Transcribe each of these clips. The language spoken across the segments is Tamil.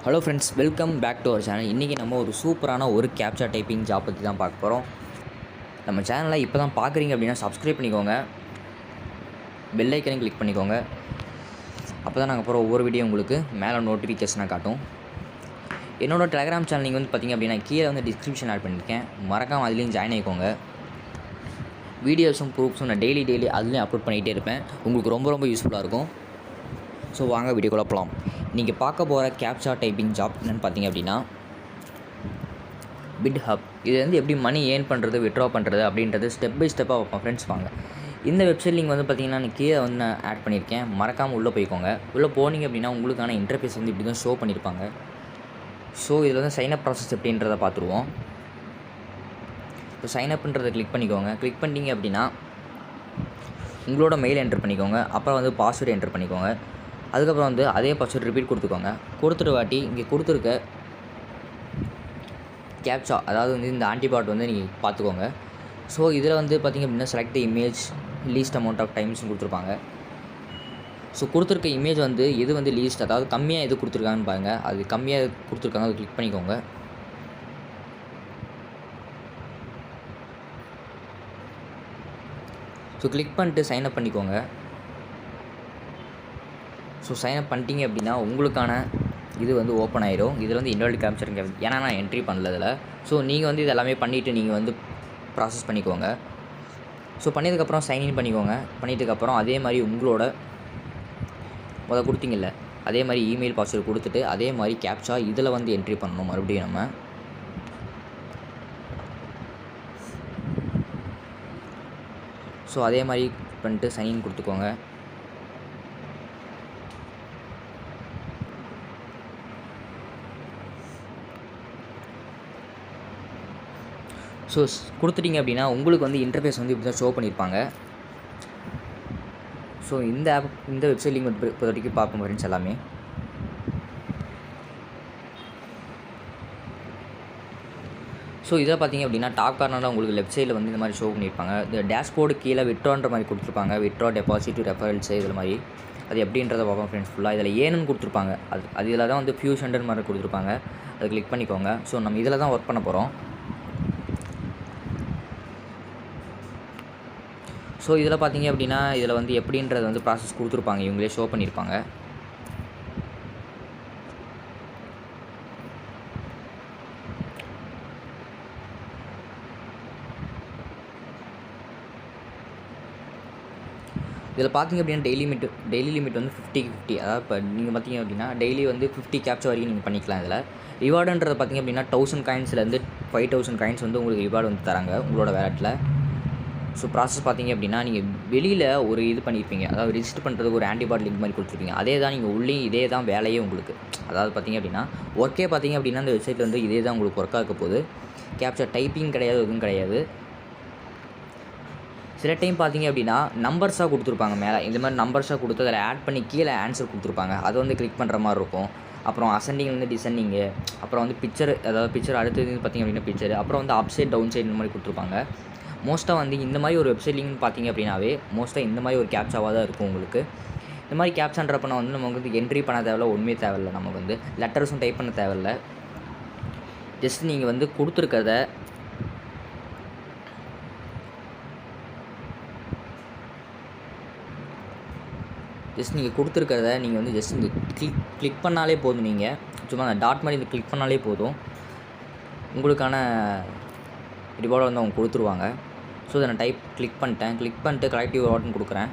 Hello friends, welcome back to our channel. இன்றைக்கி நம்ம ஒரு சூப்பரான ஒரு கேப்சா டைப்பிங் ஜாப் பற்றி தான் பார்க்க போகிறோம். நம்ம சேனலை இப்போ தான் பார்க்குறீங்க அப்படின்னா சப்ஸ்கிரைப் பண்ணிக்கோங்க, பெல் ஐக்கனையும் கிளிக் பண்ணிக்கோங்க. அப்போ தான் நாங்கள் போகிற ஒவ்வொரு வீடியோ உங்களுக்கு மேலே நோட்டிஃபிகேஷனாக காட்டும். என்னோடய டெலகிராம் சேனல் நீங்கள் வந்து பார்த்திங்க அப்படின்னா கீழே வந்து டிஸ்கிரிப்ஷன் ஆட் பண்ணியிருக்கேன், மறக்காமல் அதுலேயும் ஜாயின் ஆகிக்கோங்க. வீடியோஸும் ப்ரூஃப்ஸும் நான் டெய்லி அதுலேயும் அப்லோட் பண்ணிகிட்டே இருப்பேன். உங்களுக்கு ரொம்ப யூஸ்ஃபுல்லாக இருக்கும். ஸோ வாங்க வீடியோக்குள்ளே போகலாம். நீங்கள் பார்க்க போகிற கேப்சா டைப்பிங் ஜாப் என்னென்னு பார்த்தீங்க அப்படின்னா பிட்ஹப். இது வந்து எப்படி மணி ஏர்ன் பண்ணுறது, விட்ரா பண்ணுறது அப்படின்றது ஸ்டெப் பை ஸ்டெப்பாக வைப்போம் ஃப்ரெண்ட்ஸ். வாங்க, இந்த வெப்சைட் லிங்க் வந்து பார்த்திங்கன்னா நான் கீழே வந்து நான் ஆட் பண்ணியிருக்கேன், மறக்காமல் உள்ளே போய்க்கோங்க. உள்ளே போனீங்க அப்படின்னா உங்களுக்கான இன்டர்ஃபேஸ் வந்து இப்படி தான் ஷோ பண்ணியிருப்பாங்க. ஸோ இதில் வந்து சைனப் ப்ராசஸ் எப்படின்றத பார்த்துருவோம். இப்போ சைனப்ன்றதை கிளிக் பண்ணிக்கோங்க. கிளிக் பண்ணிட்டீங்க அப்படின்னா உங்களோட மெயில் என்ட்ரு பண்ணிக்கோங்க. அப்புறம் வந்து பாஸ்வேர்டு என்ட்ரு பண்ணிக்கோங்க. அதுக்கப்புறம் வந்து அதே பாஸ்வேர்டு ரிப்பீட் கொடுத்துக்கோங்க. கொடுத்துட்டு வாட்டி இங்கே கொடுத்துருக்க கேப்சா, அதாவது வந்து இந்த ஆன்டிபாட் வந்து நீங்கள் பார்த்துக்கோங்க. ஸோ இதில் வந்து பார்த்திங்க அப்படின்னா select image least amount of டைம்ஸ்னு கொடுத்துருப்பாங்க. ஸோ கொடுத்துருக்க இமேஜ் வந்து எது வந்து லீஸ்ட், அதாவது கம்மியாக எது கொடுத்துருக்காங்கன்னு பாருங்கள். அது கம்மியாக கொடுத்துருக்காங்க, அதை கிளிக் பண்ணிக்கோங்க. ஸோ கிளிக் பண்ணிட்டு சைன்அப் பண்ணிக்கோங்க. ஸோ சைன்அப் பண்ணிட்டீங்க அப்படின்னா உங்களுக்கான இது வந்து ஓப்பன் ஆயிடும். இதில் வந்து இன்வாலிட் கேப்சருங்க, ஏன்னா நான் என்ட்ரி பண்ணல இதில். ஸோ நீங்கள் வந்து இது எல்லாமே பண்ணிவிட்டு நீங்கள் வந்து ப்ராசஸ் பண்ணிக்கோங்க. ஸோ பண்ணதுக்கப்புறம் சைன்இன் பண்ணிக்கோங்க. பண்ணிட்டதுக்கப்புறம் அதே மாதிரி உங்களோட கொடுத்தீங்கல்ல அதே மாதிரி இமெயில் பாஸ்வேர்டு கொடுத்துட்டு அதே மாதிரி கேப்சா இதில் வந்து என்ட்ரி பண்ணணும் மறுபடியும் நம்ம. ஸோ அதே மாதிரி பண்ணிட்டு சைன்இன் கொடுத்துக்கோங்க. ஸோ கொடுத்துட்டிங்க அப்படின்னா உங்களுக்கு வந்து இன்டர்ஃபேஸ் வந்து இப்படி தான் ஷோ பண்ணியிருப்பாங்க. ஸோ இந்த வெப்சைட் லிங்க் இப்போ வரைக்கும் பார்ப்போம் ஃப்ரெண்ட்ஸ் எல்லாமே. ஸோ இதை பார்த்திங்க அப்படின்னா டாப் கார்னரில் உங்களுக்கு லெஃப்ட் சைடில் வந்து இந்த மாதிரி ஷோ பண்ணியிருப்பாங்க. இந்த டேஷ்போர்டு கீழே விட்ரான்ற மாதிரி கொடுத்துருப்பாங்க. விட்ரா, டெபாசிட், ரெஃபரல்ஸு இதில் மாதிரி. அது எப்படின்றத பார்ப்போம் ஃப்ரெண்ட்ஸ் ஃபுல்லாக. இதில் ஏன்னு கொடுத்துருப்பாங்க. அது இதில் தான் வந்து ஃபியூஷன்டர் மாதிரி கொடுத்துருப்பாங்க. அதை கிளிக் பண்ணிக்கோங்க. ஸோ நம்ம இதில் தான் ஒர்க் பண்ண போகிறோம். ஸோ இதில் பார்த்திங்க அப்படின்னா இதில் வந்து எப்படின்றது வந்து ப்ராசஸ் கொடுத்துருப்பாங்க, இவங்களே ஷோ பண்ணியிருப்பாங்க. இதில் பார்த்திங்க அப்படின்னா டெய்லி லிமிட் வந்து 50, அதாவது இப்போ நீங்கள் பார்த்திங்க அப்படின்னா டெய்லி வந்து 50 கேப்சா வரைக்கும் நீங்கள் பண்ணிக்கலாம். இதில் ரிவார்டுன்றது பார்த்திங்க அப்படின்னா 1000 காயின்ஸ்லேருந்து 5000 காயின்ஸ் வந்து உங்களுக்கு ரிவார்டு வந்து தராங்க உங்களோட வேலட்டில். ஸோ ப்ராசஸ் பார்த்திங்க அப்படின்னா நீங்கள் வெளியில் ஒரு இது பண்ணியிருப்பீங்க, அதாவது ரிஜிஸ்டர் பண்ணுறதுக்கு ஒரு ஆன்டிபாட் லிங்க் மாதிரி கொடுத்துருப்பீங்க. அதே தான் நீங்கள் உள்ளேயும் இதே தான் வேலையே உங்களுக்கு. அதாவது பார்த்திங்க அப்படின்னா ஒர்க்கே பார்த்திங்க அப்படின்னா இந்த வெப்சைட்டில் வந்து இதே தான் உங்களுக்கு ஒர்க்காக இருக்க போகுது. கேப்சா டைப்பிங் கிடையாது, எதுவும் கிடையாது. சில டைம் பார்த்திங்க அப்படின்னா நம்பர்ஸாக கொடுத்துருப்பாங்க மேலே. இந்த மாதிரி நம்பர்ஸாக கொடுத்து அதில் ஆட் பண்ணி கீழே ஆன்சர் கொடுத்துருப்பாங்க. அதை வந்து கிளிக் பண்ணுற மாதிரி இருக்கும். அப்புறம் அசெண்டிங் வந்து டிசெண்டிங்கு, அப்புறம் வந்து பிக்சர், அதாவது பிக்சர் அடுத்தது பார்த்திங்க அப்படின்னா பிக்சர், அப்புறம் வந்து அப் சைட் டவுன் சைட் இந்த மாதிரி கொடுத்துருப்பாங்க. மோஸ்ட்டாக வந்து இந்த மாதிரி ஒரு வெப்சைட் லிங்க் பார்த்திங்க அப்படின்னாவே மோஸ்ட்டாக இந்த மாதிரி ஒரு கேப்சாவாக தான் இருக்கும் உங்களுக்கு. இந்த மாதிரி கேப்சான்றப்போ வந்து நமக்கு வந்து என்ட்ரி பண்ண தேவையில்ல, ஒன்றுமே தேவையில்லை. நமக்கு வந்து லெட்டர்ஸும் டைப் பண்ண தேவையில்லை. ஜஸ்ட் நீங்கள் வந்து கொடுத்துருக்கத நீங்கள் வந்து ஜஸ்ட் இந்த கிளிக் பண்ணாலே போதும். நீங்கள் சும்மா அந்த டாட் மாதிரி இந்த கிளிக் பண்ணாலே போதும், உங்களுக்கான ரிவார்டை வந்து அவங்க கொடுத்துருவாங்க. ஸோ இதை நான் கிளிக் பண்ணிட்டு கலெக்டிவ் ரிவார்டுன்னு கொடுக்குறேன்.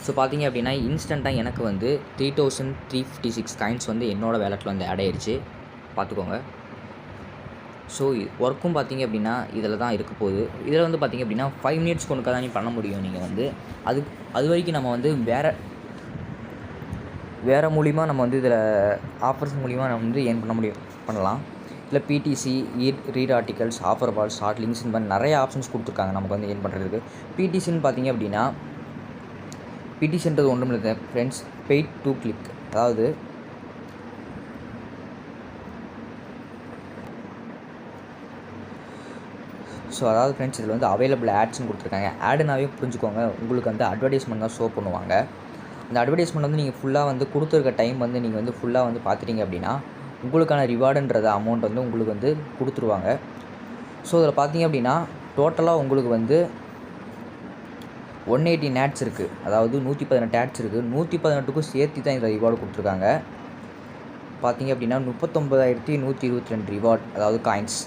ஸோ பார்த்திங்க அப்படின்னா இன்ஸ்டண்ட்டாக எனக்கு வந்து 3356 காயின்ஸ் வந்து என்னோடய வேலட்டில் வந்து ஆட் ஆயிடுச்சு, பார்த்துக்கோங்க. ஸோ ஒர்க்கும் பார்த்திங்க அப்படின்னா இதில் தான் இருக்க போகுது. இதில் வந்து பார்த்திங்க அப்படின்னா 5 மினிட்ஸ் கொண்டு தான் பண்ண முடியும். நீங்கள் வந்து அது வரைக்கும் நம்ம வந்து வேறு மூலிமா நம்ம வந்து இதில் ஆஃபர்ஸ் மூலிமா நம்ம வந்து ஏர்ன் பண்ணலாம். இல்லை பிடிசி, ரீட் ஆர்டிகல்ஸ், ஆஃபர் பால், ஷார்ட் லிங்க்ஸ், இந்த மாதிரி நிறைய ஆப்ஷன்ஸ் கொடுத்துருக்காங்க நமக்கு வந்து ஏர்ன் பண்ணுறதுக்கு. பிடிசின்னு பார்த்திங்க அப்படின்னா பிடிசின்றது ஒன்றும் இல்லை ஃப்ரெண்ட்ஸ், பெய்ட் டு கிளிக். அதாவது ஃப்ரெண்ட்ஸ் இதில் வந்து அவைலபிள் ஆட்ஸ்னு கொடுத்துருக்காங்க. ஆடுனாவே புரிஞ்சுக்கோங்க, உங்களுக்கு வந்து அட்வர்டைஸ்மெண்ட் தான் ஷோ பண்ணுவாங்க. இந்த அட்வர்டைஸ்மெண்ட் வந்து நீங்கள் ஃபுல்லாக வந்து கொடுத்துருக்க டைம் வந்து நீங்கள் வந்து ஃபுல்லாக வந்து பார்த்துட்டீங்க அப்படின்னா உங்களுக்கான ரிவார்டுன்றத அமௌண்ட் வந்து உங்களுக்கு வந்து கொடுத்துருவாங்க. ஸோ இதில் பார்த்தீங்க அப்படின்னா டோட்டலாக உங்களுக்கு வந்து 180 நேட்ஸ் இருக்குது, அதாவது 118 ஆட்ஸ் இருக்குது. 118க்கும் சேர்த்து தான் இந்த ரிவார்டு கொடுத்துருக்காங்க. பார்த்தீங்க அப்படின்னா 39,122 ரிவார்ட், அதாவது காயின்ஸ்.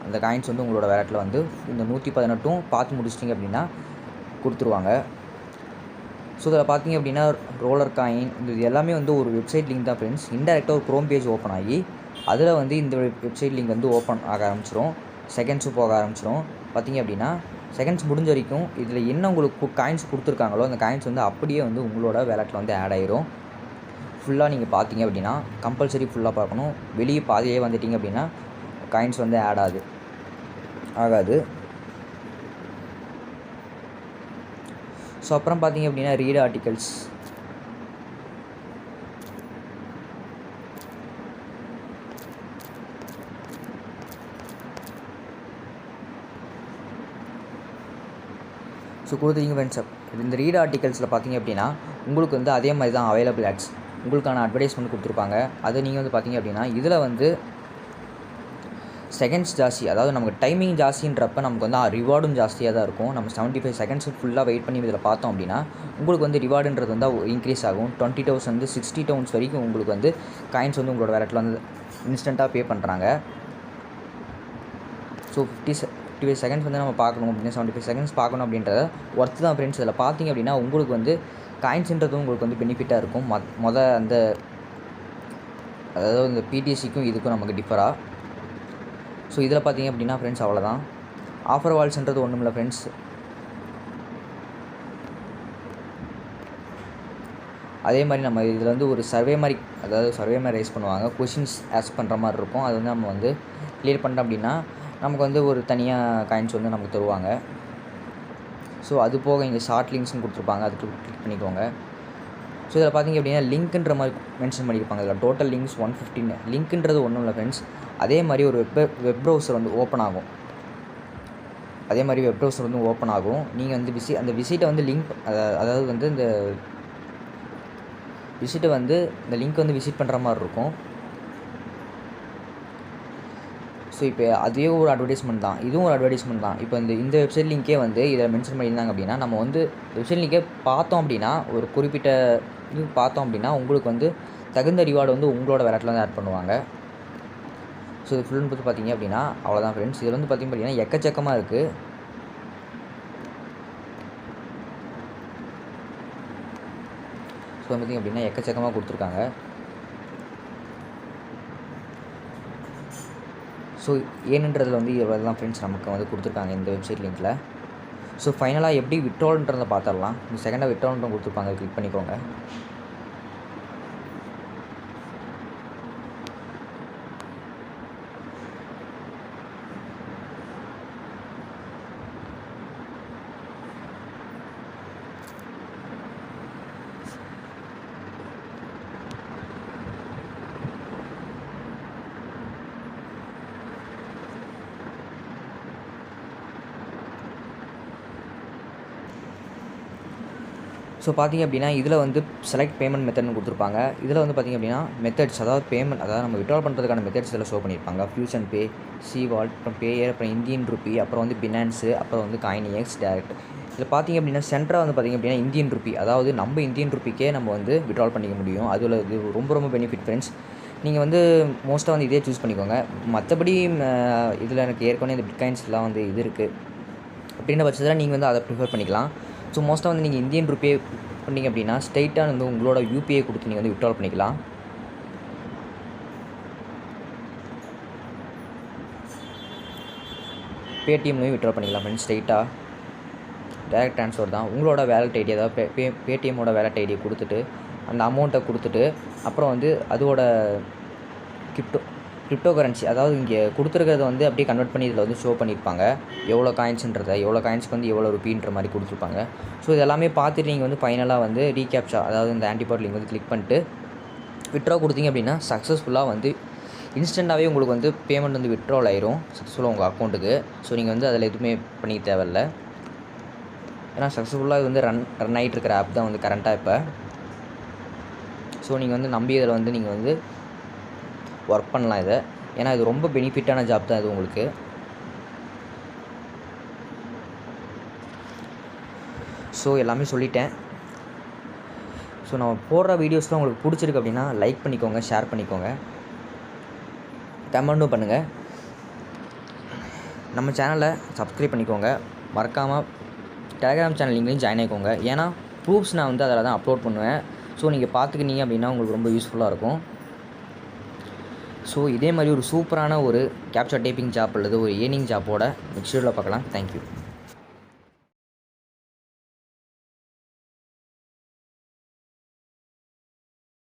அந்த காயின்ஸ் வந்து உங்களோட வேலட்டில் வந்து இந்த 118ம் பார்த்து முடிச்சிட்டிங்க அப்படின்னா கொடுத்துருவாங்க. ஸோ இதில் பார்த்தீங்க அப்படின்னா ரோலர் காயின் இது எல்லாமே வந்து ஒரு வெப்சைட் லிங்க் தான் ஃப்ரெண்ட்ஸ். இன்டெரக்டாக ஒரு க்ரோம் பேஜ் ஓப்பன் ஆகி அதில் வந்து இந்த வெப்சைட் லிங்க் வந்து ஓப்பன் ஆக ஆரம்பிச்சிடும், செகண்ட்ஸும் போக ஆரம்பிச்சிடும். பார்த்தீங்க அப்படின்னா செகண்ட்ஸ் முடிஞ்ச வரைக்கும் இதில் என்ன உங்களுக்கு காயின்ஸ் கொடுத்துருக்காங்களோ அந்த காயின்ஸ் வந்து அப்படியே வந்து உங்களோட வேலட்டில் வந்து ஆட் ஆயிரும். ஃபுல்லாக நீங்கள் பார்த்தீங்க அப்படின்னா கம்பல்சரி ஃபுல்லாக பார்க்கணும். வெளியே பாதியே வந்துட்டிங்க அப்படின்னா காயின்ஸ் வந்து ஆட் ஆகாது. ஸோ அப்புறம் பார்த்தீங்க அப்படின்னா ரீட் ஆர்டிகல்ஸ். ஸோ கொடுத்துருங்க ஃப்ரெண்ட்ஸ். இந்த ரீட் ஆர்டிகல்ஸில் பார்த்தீங்க அப்படின்னா உங்களுக்கு வந்து அதே மாதிரி தான் அவைலபிள் ஆட்ஸ் உங்களுக்கான அட்வர்டைஸ்மெண்ட் கொடுத்துருப்பாங்க. அதை நீங்கள் வந்து பார்த்தீங்க அப்படின்னா இதில் வந்து செகண்ட்ஸ் ஜாஸ்தி, அதாவது நமக்கு டைமிங் ஜாஸ்தின்றப்ப நமக்கு வந்து ரிவார்டும் ஜாஸ்தியாக தான் இருக்கும். நம்ம 75 செகண்ட்ஸ் ஃபுல்லாக வெயிட் பண்ணி இதில் பார்த்தோம் அப்படின்னா உங்களுக்கு வந்து ரிவார்டுன்றது வந்து இன்க்ரீஸ் ஆகும். 20,000 வந்து 60,000 வரைக்கும் உங்களுக்கு வந்து காயின்ஸ் வந்து உங்களோட வேலட்டில் வந்து இன்ஸ்டண்ட்டாக பே பண்ணுறாங்க. ஸோ 55 செகண்ட்ஸ் வந்து நம்ம பார்க்கணும் அப்படின்னா 75 செகண்ட்ஸ் பார்க்கணும் அப்படின்றத ஒர்த்து தான் ஃப்ரெண்ட்ஸ். இதில் பார்த்தீங்க அப்படின்னா உங்களுக்கு வந்து காயின்ஸுன்றதும் உங்களுக்கு வந்து பெனிஃபிட்டாக இருக்கும். அந்த அதாவது இந்த பிடிசிக்கும் இதுக்கும் நமக்கு டிஃபராக. ஸோ இதில் பார்த்தீங்க அப்படின்னா ஃப்ரெண்ட்ஸ் அவ்வளோதான். ஆஃபர் வால்ஸ்ன்றது ஒன்றும் இல்லை ஃப்ரெண்ட்ஸ். அதே மாதிரி நம்ம இதில் வந்து ஒரு சர்வே மாதிரி ரைஸ் பண்ணுவாங்க. கொஷின்ஸ் ஆஸ்க் பண்ணுற மாதிரி இருக்கும். அது வந்து நம்ம வந்து கிளியர் பண்ணிட்டோம் அப்படின்னா நமக்கு வந்து ஒரு தனியாக காயின்ஸ் வந்து நமக்கு தருவாங்க. ஸோ அது போக இங்கே ஷார்ட் லிங்க்ஸ்னு கொடுத்துருப்பாங்க, அதுக்கு கிளிக் பண்ணிக்கோங்க. ஸோ இதில் பார்த்தீங்க அப்படின்னா லிங்க்குன்ற மாதிரி மென்ஷன் பண்ணியிருப்பாங்க. இதில் டோட்டல் லிங்க்ஸ் 115. லிங்க்குன்றது ஒன்றும் இல்லை ஃப்ரெண்ட்ஸ். அதே மாதிரி ஒரு வெப் ப்ரௌசர் வந்து ஓப்பன் ஆகும். நீங்கள் வந்து அந்த விசிட்டை வந்து லிங்க் அதாவது வந்து இந்த விசிட்டை வந்து இந்த லிங்க் வந்து விசிட் பண்ணுற மாதிரி இருக்கும். ஸோ இப்போ அதே ஒரு அட்வர்டைஸ்மெண்ட் தான், இதுவும் ஒரு அட்வர்டைஸ்மெண்ட் தான். இப்போ இந்த வெப்சைட் லிங்க்கே வந்து இதில் மென்ஷன் பண்ணியிருந்தாங்க அப்படின்னா நம்ம வந்து வெப்சைட் லிங்கே பார்த்தோம் அப்படின்னா ஒரு குறிப்பிட்ட இது பார்த்தோம் அப்படின்னா உங்களுக்கு வந்து தகுந்த ரிவார்டு வந்து உங்களோட வேலட்டில் வந்து ஆட் பண்ணுவாங்க. ஸோ இது ஃபுல்லுன்னு பார்த்து பார்த்தீங்க அப்படின்னா அவ்வளோதான் ஃப்ரெண்ட்ஸ். இதில் வந்து பார்த்தீங்க அப்படின்னா எக்கச்சக்கமாக இருக்குது. ஸோ பார்த்திங்க அப்படின்னா எக்கச்சக்கமாக கொடுத்துருக்காங்க. ஸோ ஏன்ன்றதில் வந்து இவ்வளோ தான் ஃப்ரெண்ட்ஸ் நமக்கு வந்து கொடுத்துருக்காங்க இந்த வெப்சைட் லிங்க்கில். ஸோ ஃபைனலாக எப்படி விட்ரால்ன்றதை பார்த்துடலாம். இந்த செகண்டாக விட்ரால்ன்ற கொடுத்துருப்பாங்க, கிளிக் பண்ணிக்கோங்க. ஸோ பார்த்திங்க அப்படின்னா இதில் வந்து செலக்ட் பேமெண்ட் மெத்தட்னு கொடுத்துருப்பாங்க. இதில் வந்து பார்த்திங்க அப்படின்னா மெத்தட்ஸ், அதாவது நம்ம விட்ரால் பண்ணுறதுக்கான மெத்தட்ஸ் இதில் ஷோ பண்ணியிருப்பாங்க. ஃபியூஷன் பே, சிவால்ட், அப்புறம் பேயர், அப்புறம் இந்தியன் ருப்பி, அப்புறம் வந்து பினான்ஸு, அப்புறம் வந்து காயின்எக்ஸ் டேரக்ட். இதில் பார்த்திங்க அப்படின்னா சென்டராக வந்து பார்த்திங்க அப்படின்னா இந்தியன் ருப்பி, அதாவது நம்ம இந்தியன் ருப்பிக்கே நம்ம வந்து விட்ரால் பண்ணிக்க முடியும். அதில் இது ரொம்ப பெனிஃபிட் ஃப்ரெண்ட்ஸ். நீங்கள் வந்து மோஸ்ட்டாக வந்து இதே சூஸ் பண்ணிக்கோங்க. மற்றபடி இதில் எனக்கு ஏற்கனவே இந்த பிட்காயின்ஸ்லாம் வந்து இது இருக்குது அப்படின்ற பட்சத்தில் நீங்கள் வந்து அதை ப்ரிஃபர் பண்ணிக்கலாம். ஸோ மோஸ்ட்டாக வந்து நீங்கள் இந்தியன் ருப்பியே பண்ணிங்க அப்படின்னா ஸ்ட்ரைட்டாக வந்து உங்களோட யூபிஐ கொடுத்து நீங்கள் வந்து விட்ரால் பண்ணிக்கலாம். பேடிஎம்லையும் விட்ரால் பண்ணிக்கலாம் ஃப்ரெண்ட்ஸ். ஸ்ட்ரைட்டாக டேரக்ட் ட்ரான்ஸ்ஃபர் தான். உங்களோட வேலட் ஐடி, அதாவது பேடிஎம்மோட வேலட் ஐடியை கொடுத்துட்டு அந்த அமௌண்ட்டை கொடுத்துட்டு அப்புறம் வந்து அதோட கிரிப்டோ கரன்சி, அதாவது இங்கே கொடுத்துருக்கிறத வந்து அப்படியே கன்வெர்ட் பண்ணி இதில் வந்து ஷோ பண்ணியிருப்பாங்க. எவ்வளோ காயின்ஸுன்றதை, எவ்வளோ காயின்ஸ்க்கு வந்து எவ்வளோ ருப்பின்ற மாதிரி கொடுத்துருப்பாங்க. ஸோ இது எல்லாமே பார்த்துட்டு நீங்கள் வந்து ஃபைனலாக வந்து ரீகேப்ச்சா, அதாவது இந்த ஆன்டிபாட் லிங்க் வந்து கிளிக் பண்ணிட்டு விட்ரா கொடுத்தீங்க அப்படின்னா சக்ஸஸ்ஃபுல்லாக வந்து இன்ஸ்டண்ட்டாகவே உங்களுக்கு வந்து பேமெண்ட் வந்து விட்ரால் ஆயிரும் சக்ஸஸ்ஃபுல்லாக உங்கள் அக்கௌண்ட்டுக்கு. ஸோ நீங்கள் வந்து அதில் எதுவுமே பண்ணிக்க தேவையில்லை. ஏன்னா சக்ஸஸ்ஃபுல்லாக இது வந்து ரன் ஆகிட்டு இருக்கிற ஆப் தான் வந்து கரண்ட்டாக இப்போ. ஸோ நீங்கள் வந்து நம்பி இதில் வந்து நீங்கள் வந்து ஒர்க் பண்ணலாம் இதை. ஏன்னா இது ரொம்ப பெனிஃபிட்டான ஜாப் தான் இது உங்களுக்கு. ஸோ எல்லாமே சொல்லிட்டேன். ஸோ நம்ம போடுற வீடியோஸ்லாம் உங்களுக்கு பிடிச்சிருக்கு அப்படின்னா லைக் பண்ணிக்கோங்க, ஷேர் பண்ணிக்கோங்க, கமெண்ட்டும் பண்ணுங்கள். நம்ம சேனலை சப்ஸ்கிரைப் பண்ணிக்கோங்க. மறக்காமல் டெலகிராம் சேனல் லிங்க்லையும் ஜாயின் ஆகிக்கோங்க. ஏன்னா ப்ரூஃப்ஸ் நான் வந்து அதில் தான் அப்லோட் பண்ணுவேன். ஸோ நீங்கள் பார்த்துக்கினீங்க அப்படின்னா உங்களுக்கு ரொம்ப யூஸ்ஃபுல்லாக இருக்கும். ஸோ இதே மாதிரி ஒரு சூப்பரான ஒரு கேப்சர் டைப்பிங் ஜாப் அல்லது ஒரு ஏர்னிங் ஜாப்போட நெக்ஸ்ட் வீடியோவில் பார்க்கலாம். தேங்க்யூ.